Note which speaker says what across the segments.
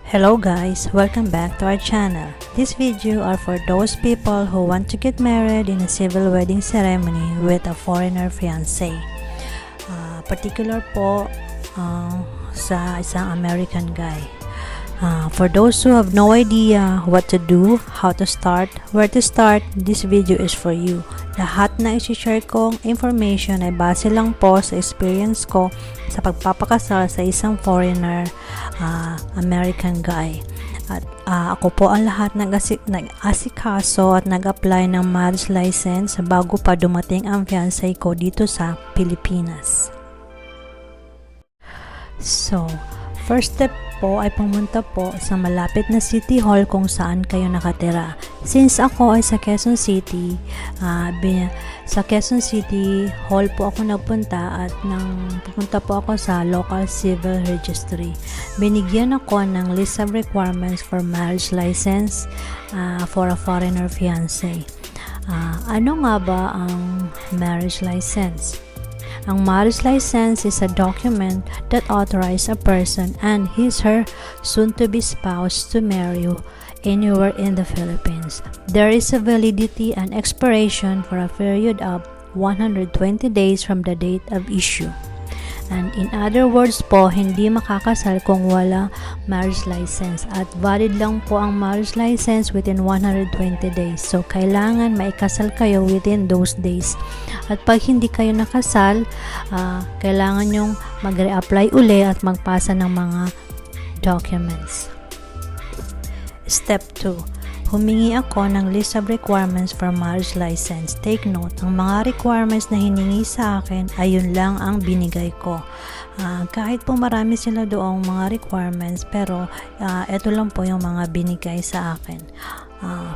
Speaker 1: Hello guys, welcome back to our channel. This video are for those people who want to get married in a civil wedding ceremony with a foreigner fiancé. Particular po sa isang American guy. For those who have no idea what to do, how to start, where to start, this video is for you. Lahat na isi-share kong information ay base lang po sa experience ko sa pagpapakasal sa isang foreigner American guy. At ako po ang lahat nag-asikaso at nag-apply ng marriage license bago pa dumating ang fiancé ko dito sa Pilipinas. So, first step po ay pumunta po sa malapit na City Hall kung saan kayo nakatira. Since ako ay sa Quezon City, sa Quezon City Hall po ako nagpunta at pupunta po ako sa local civil registry. Binigyan ako ng list of requirements for marriage license for a foreigner fiancé. Ano nga ba ang marriage license? Ang marriage license is a document that authorizes a person and his/her soon-to-be spouse to marry anywhere in the Philippines. There is a validity and expiration for a period of 120 days from the date of issue. And in other words po, hindi makakasal kung wala marriage license at valid lang po ang marriage license within 120 days. So, kailangan maikasal kayo within those days. At pag hindi kayo nakasal, kailangan nyong mag-reapply uli at magpasa ng mga documents. Step 2. Humingi ako ng list of requirements for marriage license. Take note, ang mga requirements na hiningi sa akin ay yun lang ang binigay ko. Kahit po marami sila doong mga requirements, pero ito lang po yung mga binigay sa akin.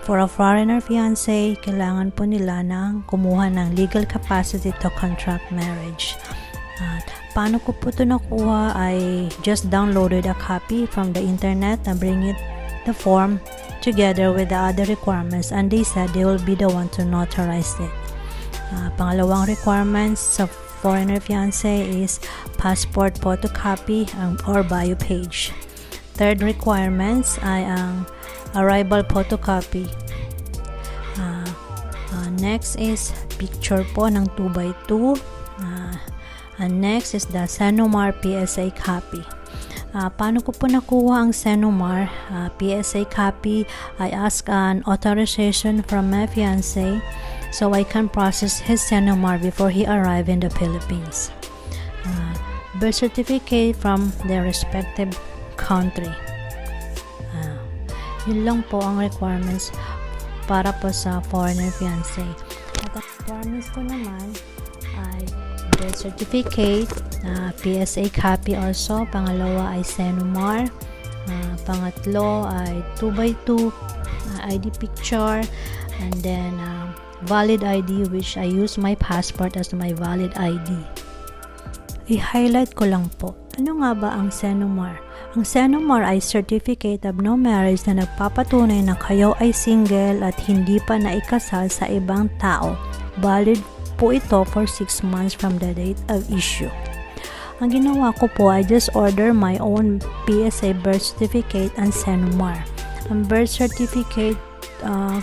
Speaker 1: For a foreigner fiancé, kailangan po nila ng kumuha ng legal capacity to contract marriage. Paano ko po ito nakuha? I just downloaded a copy from the internet and bring it the form together with the other requirements, and they said they will be the one to notarize it. Pangalawang requirements sa foreigner fiancé is passport photocopy or bio page. Third requirements ay ang arrival photocopy. Next is picture po ng 2x2. And next is the Senomar PSA copy. Paano ko po nakuha ang Senomar PSA copy? I ask an authorization from my fiancé so I can process his Senomar before he arrive in the Philippines. Birth certificate from their respective country. Yun lang po ang requirements para po sa foreigner fiancé. At ang requirements ko naman ay birth certificate, PSA copy also, pangalawa ay Senomar, pangatlo ay 2x2 ID picture, and then valid ID, which I use my passport as my valid ID. I-highlight ko lang po, ano nga ba ang Senomar? Ang Senomar ay Certificate of No Marriage na nagpapatunay na kayo ay single at hindi pa naikasal sa ibang tao. Valid po ito for 6 months from the date of issue. Ang ginawa ko po, I just order my own PSA birth certificate and Senomar. Ang birth certificate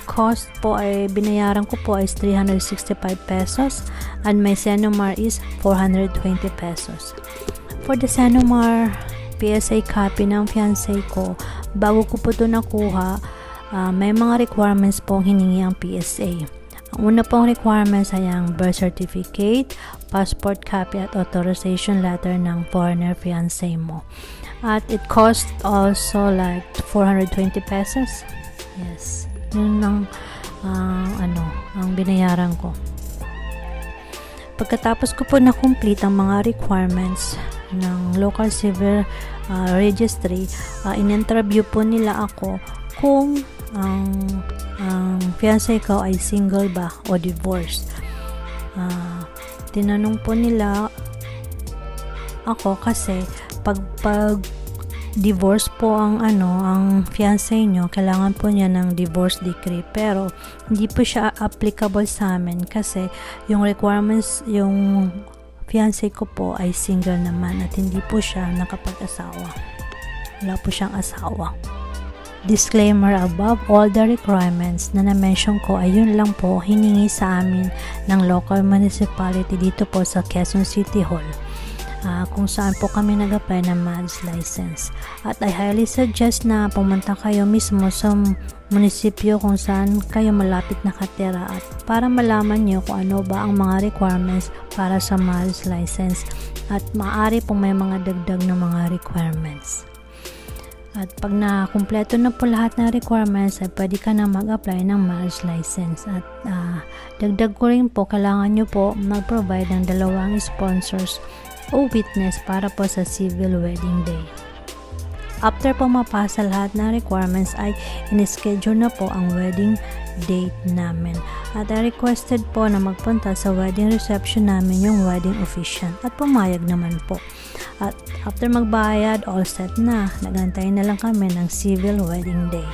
Speaker 1: cost po ay binayaran ko po is 365 pesos and my Senomar is 420 pesos. For the Senomar PSA copy ng fiancé ko, bago ko po ito nakuha, may mga requirements pong hiningi ang PSA. Ang una pong requirements ay ang birth certificate, passport copy at authorization letter ng foreigner fiancé mo. At it cost also like 420 pesos. Yes. Yun ang binayaran ko. Pagkatapos ko po na-complete ang mga requirements ng local civil registry, in-interview po nila ako kung ang fiancé ko ay single ba o divorced. Tinanong po nila ako kasi pag divorce po ang fiancé nyo, kailangan po niya ng divorce decree, pero hindi po siya applicable sa amin kasi yung requirements, yung fiancé ko po ay single naman at hindi po siya nakapag-asawa. Wala po siyang asawa. Disclaimer, above all the requirements na na-mention ko ay yun lang po hiningi sa amin ng local municipality dito po sa Quezon City Hall, kung saan po kami nag-apply ng MADS license. At I highly suggest na pumunta kayo mismo sa munisipyo kung saan kayo malapit nakatira at para malaman nyo kung ano ba ang mga requirements para sa MADS license at maaari pong may mga dagdag na mga requirements. At pag na-kumpleto na po lahat ng requirements ay pwede ka na mag-apply ng marriage license. At dagdag ko rin po, kailangan nyo po mag-provide ng 2 sponsors o witness para po sa civil wedding day. After po mapasa lahat ng requirements ay in-schedule na po ang wedding date namin. At I requested po na magpunta sa wedding reception namin yung wedding officiant at pumayag naman po. At after magbayad, all set na. Nagantay na lang kami ng civil wedding day.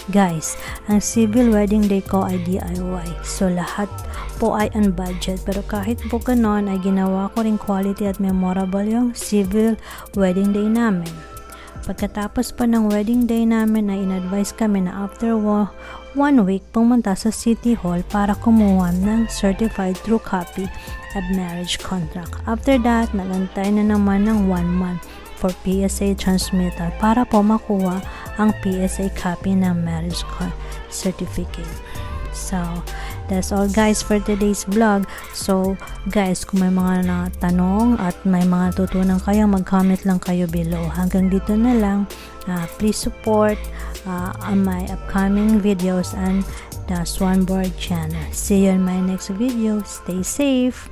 Speaker 1: Guys, ang civil wedding day ko ay DIY. So lahat po ay on budget. Pero kahit po ganon ay ginawa ko rin quality at memorable yung civil wedding day namin. Pagkatapos pa ng wedding day namin ay in-advise kami na after 1 week pumunta sa City Hall para kumuha ng certified true copy of marriage contract. After that, nagantay na naman ng 1 month for PSA transmittal para po makuha ang PSA copy ng marriage certificate. So, that's all guys for today's vlog. So, guys, kung may mga tanong at may mga tutunan kayo, mag-comment lang kayo below. Hanggang dito na lang. Please support on my upcoming videos and the Swanboard channel. See you in my next video. Stay safe!